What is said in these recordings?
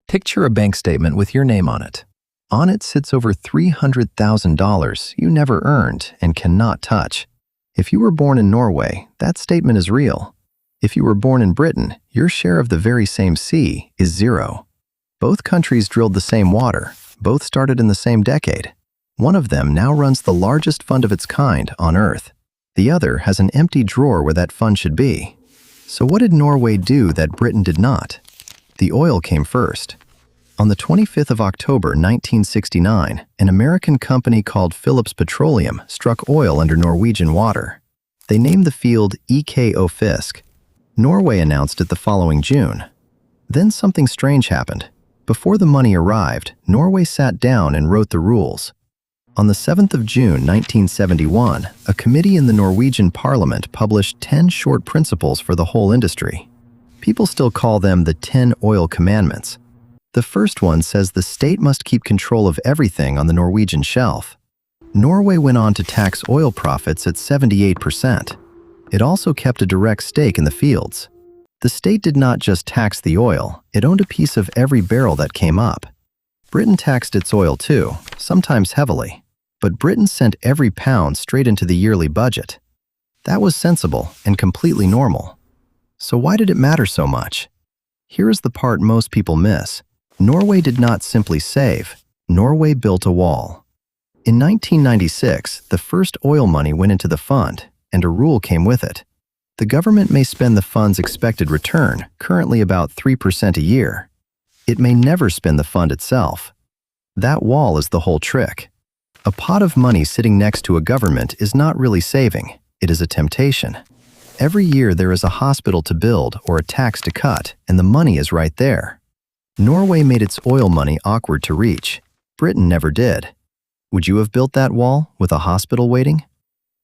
Picture a bank statement with your name on it. On it sits over $300,000 you never earned and cannot touch. If you were born in Norway, that statement is real. If you were born in Britain, your share of the very same sea is zero. Both countries drilled the same water. Both started in the same decade. One of them now runs the largest fund of its kind on Earth. The other has an empty drawer where that fund should be. So what did Norway do that Britain did not? The oil came first. On the 25th of October 1969, an American company called Phillips Petroleum struck oil under Norwegian water. They named the field Ekofisk. Norway announced it the following June. Then something strange happened. Before the money arrived, Norway sat down and wrote the rules. On the 7th of June 1971, a committee in the Norwegian parliament published 10 short principles for the whole industry. People still call them the 10 oil commandments. The first one says the state must keep control of everything on the Norwegian shelf. Norway went on to tax oil profits at 78%. It also kept a direct stake in the fields. The state did not just tax the oil, it owned a piece of every barrel that came up. Britain taxed its oil too, sometimes heavily, but Britain sent every pound straight into the yearly budget. That was sensible and completely normal. So why did it matter so much? Here is the part most people miss. Norway did not simply save. Norway built a wall. In 1996, the first oil money went into the fund, and a rule came with it. The government may spend the fund's expected return, currently about 3% a year. It may never spend the fund itself. That wall is the whole trick. A pot of money sitting next to a government is not really saving. It is a temptation. Every year there is a hospital to build or a tax to cut, and the money is right there. Norway made its oil money awkward to reach. Britain never did. Would you have built that wall with a hospital waiting?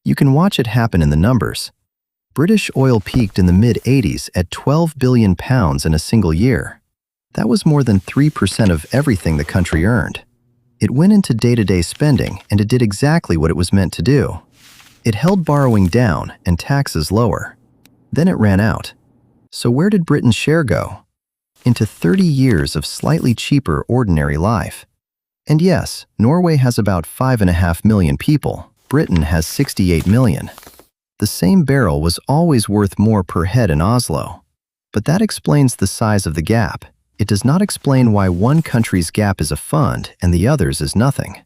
You can watch it happen in the numbers. British oil peaked in the mid-80s at 12 billion pounds in a single year. That was more than 3% of everything the country earned. It went into day-to-day spending, and it did exactly what it was meant to do. It held borrowing down and taxes lower. Then it ran out. So where did Britain's share go? Into 30 years of slightly cheaper ordinary life. And yes, Norway has about 5.5 million people. Britain has 68 million. The same barrel was always worth more per head in Oslo. But that explains the size of the gap. It does not explain why one country's gap is a fund and the other's is nothing.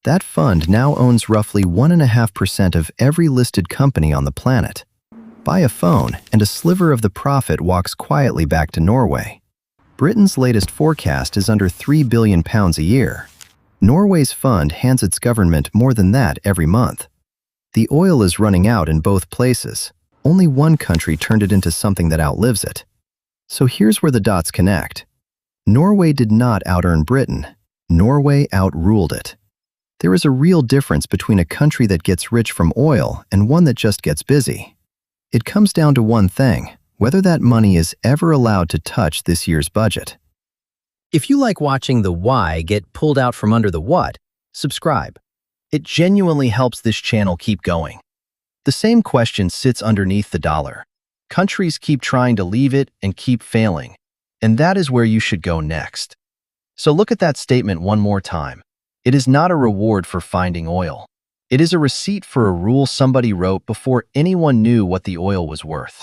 That fund now owns roughly 1.5% of every listed company on the planet. Buy a phone, and a sliver of the profit walks quietly back to Norway. Britain's latest forecast is under 3 billion pounds a year. Norway's fund hands its government more than that every month. The oil is running out in both places. Only one country turned it into something that outlives it. So here's where the dots connect. Norway did not out-earn Britain. Norway outruled it. There is a real difference between a country that gets rich from oil and one that just gets busy. It comes down to one thing, whether that money is ever allowed to touch this year's budget. If you like watching the why get pulled out from under the what, subscribe. It genuinely helps this channel keep going. The same question sits underneath the dollar. Countries keep trying to leave it and keep failing, and that is where you should go next. So look at that statement one more time. It is not a reward for finding oil. It is a receipt for a rule somebody wrote before anyone knew what the oil was worth.